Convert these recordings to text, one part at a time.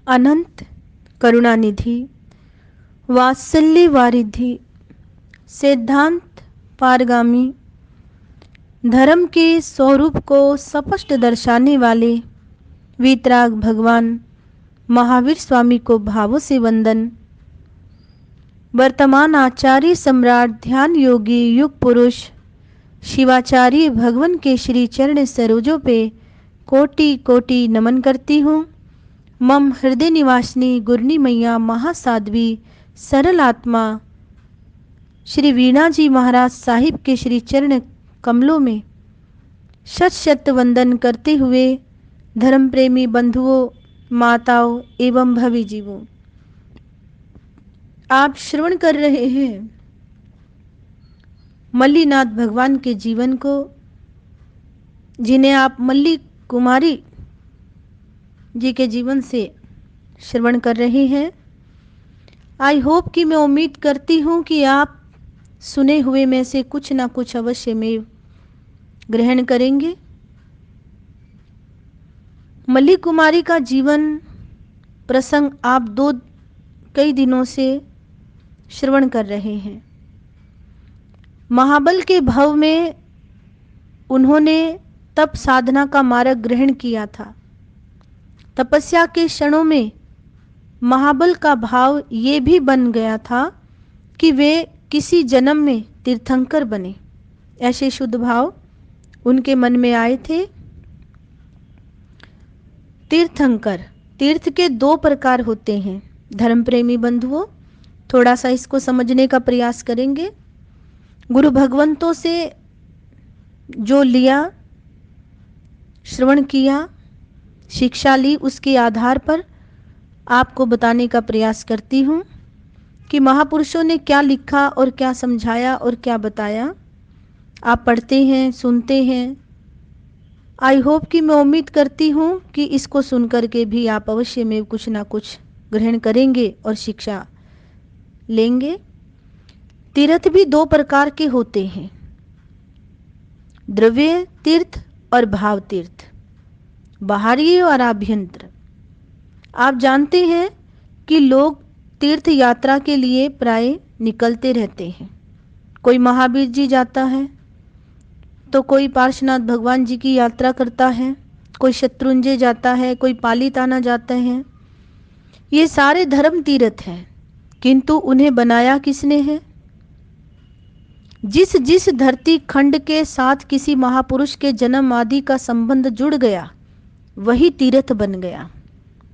अनंत करुणानिधि, वात्सल्य वारिधि, सिद्धांत पारगामी, धर्म के स्वरूप को स्पष्ट दर्शाने वाले वीतराग भगवान महावीर स्वामी को भावों से वंदन। वर्तमान आचार्य सम्राट ध्यान योगी युग पुरुष शिवाचार्य भगवान के श्री चरण सरोजों पे कोटि कोटि नमन करती हूँ। मम हृदय निवासिनी गुरनी मैया महासाध्वी सरल आत्मा श्री वीणा जी महाराज साहिब के श्री चरण कमलों में शत शत वंदन करते हुए धर्म प्रेमी बंधुओं, माताओं एवं भवी जीवों, आप श्रवण कर रहे हैं मल्लीनाथ भगवान के जीवन को, जिन्हें आप मल्ली कुमारी जी के जीवन से श्रवण कर रहे हैं। आई होप कि मैं उम्मीद करती हूँ कि आप सुने हुए में से कुछ ना कुछ अवश्य में ग्रहण करेंगे। मल्ली कुमारी का जीवन प्रसंग आप कई दिनों से श्रवण कर रहे हैं। महाबल के भव में उन्होंने तप साधना का मार्ग ग्रहण किया था। तपस्या के क्षणों में महाबल का भाव ये भी बन गया था कि वे किसी जन्म में तीर्थंकर बने। ऐसे शुद्ध भाव उनके मन में आए थे। तीर्थंकर, तीर्थ के दो प्रकार होते हैं। धर्म प्रेमी बंधुओं, थोड़ा सा इसको समझने का प्रयास करेंगे। गुरु भगवंतों से जो लिया, श्रवण किया, शिक्षा ली, उसके आधार पर आपको बताने का प्रयास करती हूँ कि महापुरुषों ने क्या लिखा और क्या समझाया और क्या बताया। आप पढ़ते हैं, सुनते हैं। आई होप कि मैं उम्मीद करती हूँ कि इसको सुनकर के भी आप अवश्य में कुछ ना कुछ ग्रहण करेंगे और शिक्षा लेंगे। तीर्थ भी दो प्रकार के होते हैं, द्रव्य तीर्थ और भाव तीर्थ, बाहरी और आभ्यंतर। आप जानते हैं कि लोग तीर्थ यात्रा के लिए प्राय निकलते रहते हैं। कोई महावीर जी जाता है तो कोई पार्श्वनाथ भगवान जी की यात्रा करता है, कोई शत्रुंजय जाता है, कोई पालीताना जाते हैं। ये सारे धर्म तीर्थ हैं, किंतु उन्हें बनाया किसने है? जिस जिस धरती खंड के साथ किसी महापुरुष के जन्म आदि का संबंध जुड़ गया वही तीर्थ बन गया।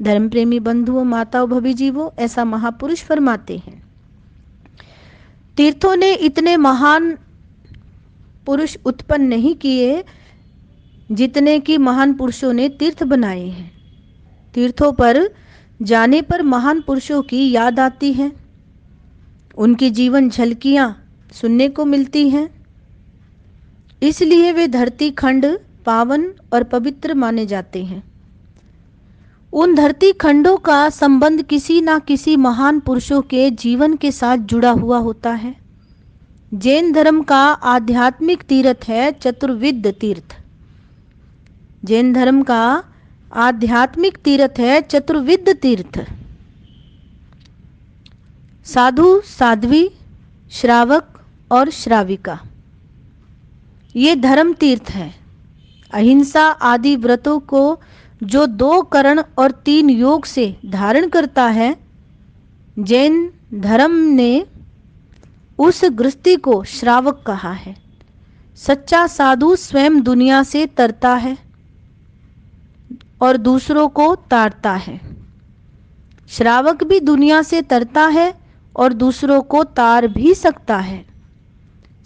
धर्म प्रेमी बंधुओं, माताओं, भवी जीवों, ऐसा महापुरुष फरमाते हैं। तीर्थों ने इतने महान पुरुष उत्पन्न नहीं किए जितने कि महान पुरुषों ने तीर्थ बनाए हैं। तीर्थों पर जाने पर महान पुरुषों की याद आती है, उनकी जीवन झलकियां सुनने को मिलती हैं। इसलिए वे धरती खंड पावन और पवित्र माने जाते हैं। उन धरती खंडों का संबंध किसी ना किसी महान पुरुषों के जीवन के साथ जुड़ा हुआ होता है। जैन धर्म का आध्यात्मिक तीर्थ है चतुर्विद तीर्थ। जैन धर्म का आध्यात्मिक तीर्थ है चतुर्विद तीर्थ। साधु, साध्वी, श्रावक और श्राविका, ये धर्म तीर्थ है। अहिंसा आदि व्रतों को जो 2 करण और 3 योग से धारण करता है, जैन धर्म ने उस गृहस्थी को श्रावक कहा है। सच्चा साधु स्वयं दुनिया से तरता है और दूसरों को तारता है। श्रावक भी दुनिया से तरता है और दूसरों को तार भी सकता है।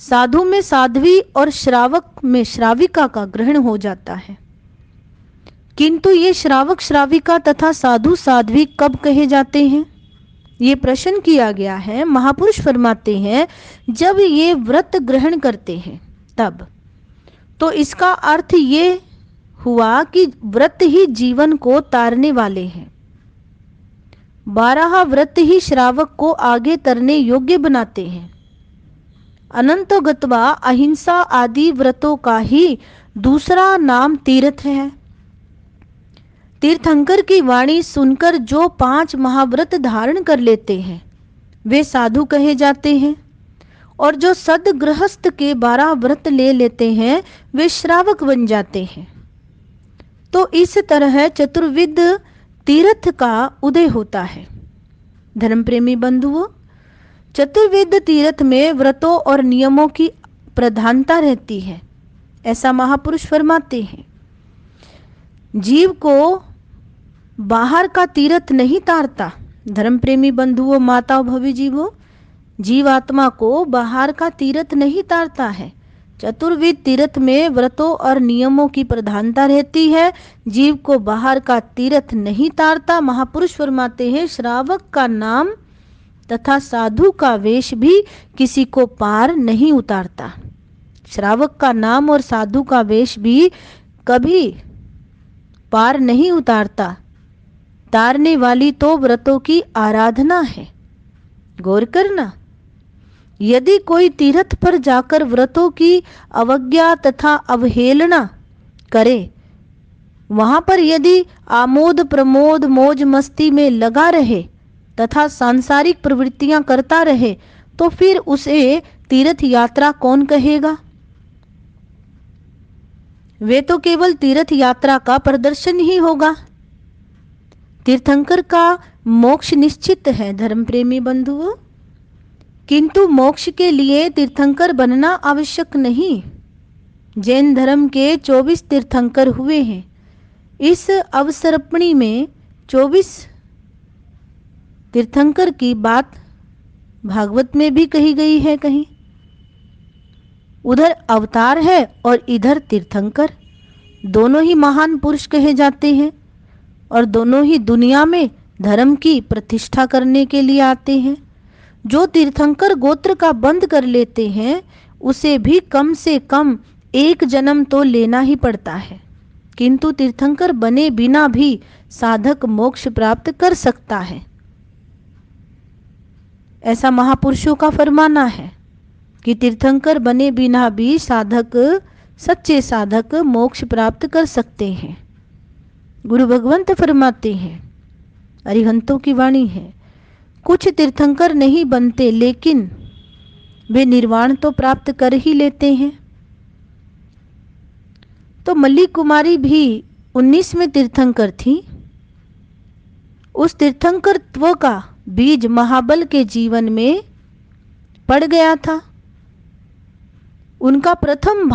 साधु में साध्वी और श्रावक में श्राविका का ग्रहण हो जाता है। किंतु ये श्रावक श्राविका तथा साधु साध्वी कब कहे जाते हैं? ये प्रश्न किया गया है। महापुरुष फरमाते हैं जब ये व्रत ग्रहण करते हैं तब। तो इसका अर्थ ये हुआ कि व्रत ही जीवन को तारने वाले हैं। 12 व्रत ही श्रावक को आगे तरने योग्य बनाते हैं। अनंतो गत्वा अहिंसा आदि व्रतों का ही दूसरा नाम तीर्थ है। तीर्थंकर की वाणी सुनकर जो 5 महाव्रत धारण कर लेते हैं वे साधु कहे जाते हैं, और जो सदगृहस्थ के 12 व्रत ले लेते हैं वे श्रावक बन जाते हैं। तो इस तरह चतुर्विध तीर्थ का उदय होता है। धर्म प्रेमी बंधुओं, चतुर्विध तीर्थ में व्रतों और नियमों की प्रधानता रहती है, ऐसा महापुरुष फरमाते हैं। जीव को बाहर का तीर्थ नहीं तारता। धर्म प्रेमी बंधुओं, माताओं, भव्य जीवों, जीव आत्मा को बाहर का तीर्थ नहीं तारता है। चतुर्विध तीर्थ में व्रतों और नियमों की प्रधानता रहती है, जीव को बाहर का तीर्थ नहीं तारता। महापुरुष फरमाते हैं, श्रावक का नाम तथा साधु का वेश भी किसी को पार नहीं उतारता। श्रावक का नाम और साधु का वेश भी कभी पार नहीं उतारता। तारने वाली तो व्रतों की आराधना है। गौर करना, यदि कोई तीर्थ पर जाकर व्रतों की अवज्ञा तथा अवहेलना करे, वहां पर यदि आमोद प्रमोद मौज मस्ती में लगा रहे तथा सांसारिक प्रवृत्तियां करता रहे, तो फिर उसे तीर्थ यात्रा कौन कहेगा? वे तो केवल तीर्थ यात्रा का प्रदर्शन ही होगा। तीर्थंकर का मोक्ष निश्चित है धर्म प्रेमी बंधुओं, किंतु मोक्ष के लिए तीर्थंकर बनना आवश्यक नहीं। जैन धर्म के 24 तीर्थंकर हुए हैं। इस अवसर्पणी में 24 तीर्थंकर की बात भागवत में भी कही गई है। कहीं उधर अवतार है और इधर तीर्थंकर, दोनों ही महान पुरुष कहे जाते हैं और दोनों ही दुनिया में धर्म की प्रतिष्ठा करने के लिए आते हैं। जो तीर्थंकर गोत्र का बंद कर लेते हैं उसे भी कम से कम 1 जन्म तो लेना ही पड़ता है, किंतु तीर्थंकर बने बिना भी साधक मोक्ष प्राप्त कर सकता है, ऐसा महापुरुषों का फरमाना है कि तीर्थंकर बने बिना भी साधक, सच्चे साधक मोक्ष प्राप्त कर सकते हैं। गुरु भगवंत फरमाते हैं, अरिहंतों की वाणी है, कुछ तीर्थंकर नहीं बनते लेकिन वे निर्वाण तो प्राप्त कर ही लेते हैं। तो मल्ली कुमारी भी 19वें तीर्थंकर थी। उस तीर्थंकरत्व का बीज महाबल के जीवन में पड़ गया था। उनका प्रथम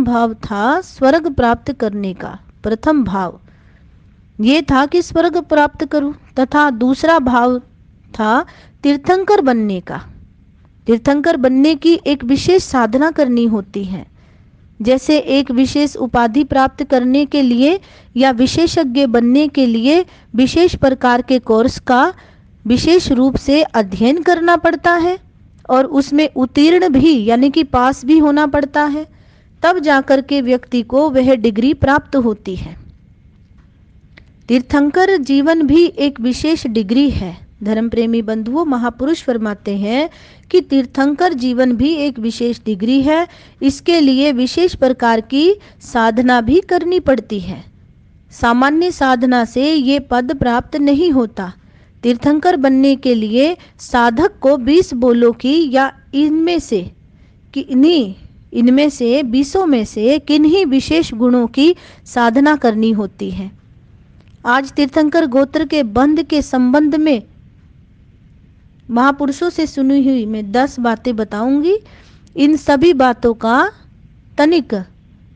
भाव था स्वर्ग प्राप्त करने का। प्रथम भाव ये था कि स्वर्ग प्राप्त करूं, तथा दूसरा भाव था तीर्थंकर बनने का। तीर्थंकर बनने की एक विशेष साधना करनी होती है। जैसे एक विशेष उपाधि प्राप्त करने के लिए या विशेषज्ञ बनने के लिए विशेष प्रकार के कोर्स का विशेष रूप से अध्ययन करना पड़ता है और उसमें उत्तीर्ण भी यानी कि पास भी होना पड़ता है, तब जाकर के व्यक्ति को वह डिग्री प्राप्त होती है। तीर्थंकर जीवन भी एक विशेष डिग्री है। धर्म प्रेमी बंधुओं, महापुरुष फरमाते हैं कि तीर्थंकर जीवन भी एक विशेष डिग्री है। इसके लिए विशेष प्रकार की साधना भी करनी पड़ती है। सामान्य साधना से ये पद प्राप्त नहीं होता। तीर्थंकर बनने के लिए साधक को 20 बोलों की या इनमें से 20 में से किन्हीं विशेष गुणों की साधना करनी होती है। आज तीर्थंकर गोत्र के बंध के संबंध में महापुरुषों से सुनी हुई मैं 10 बातें बताऊंगी। इन सभी बातों का तनिक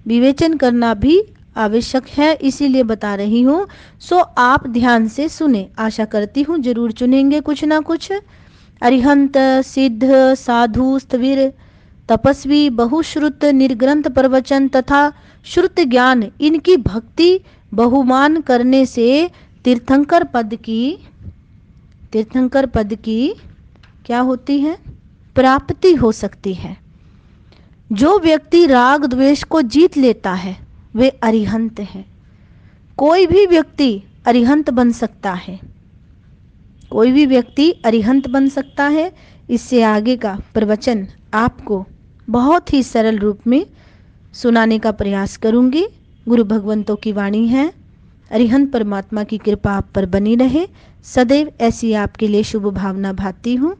विवेचन करना भी आवश्यक है, इसीलिए बता रही हूँ। सो आप ध्यान से सुने, आशा करती हूँ जरूर चुनेंगे कुछ ना कुछ। अरिहंत, सिद्ध, साधु, स्थविर, तपस्वी, बहुश्रुत, निर्ग्रंथ प्रवचन तथा श्रुत ज्ञान, इनकी भक्ति बहुमान करने से तीर्थंकर पद की क्या होती है? प्राप्ति हो सकती है। जो व्यक्ति राग द्वेष को जीत लेता है वे अरिहंत है। कोई भी व्यक्ति अरिहंत बन सकता है। कोई भी व्यक्ति अरिहंत बन सकता है। इससे आगे का प्रवचन आपको बहुत ही सरल रूप में सुनाने का प्रयास करूंगी। गुरु भगवंतों की वाणी है। अरिहंत परमात्मा की कृपा आप पर बनी रहे सदैव, ऐसी आपके लिए शुभ भावना भाती हूँ।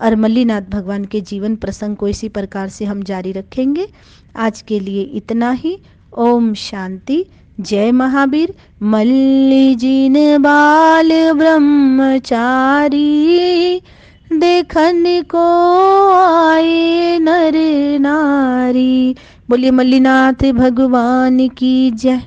और मल्लीनाथ भगवान के जीवन प्रसंग को इसी प्रकार से हम जारी रखेंगे। आज के लिए इतना ही। ओम शांति। जय महावीर। मल्ली जिन बाल ब्रह्मचारी, देखन को आए नर नारी। बोलिए मल्लीनाथ भगवान की जय।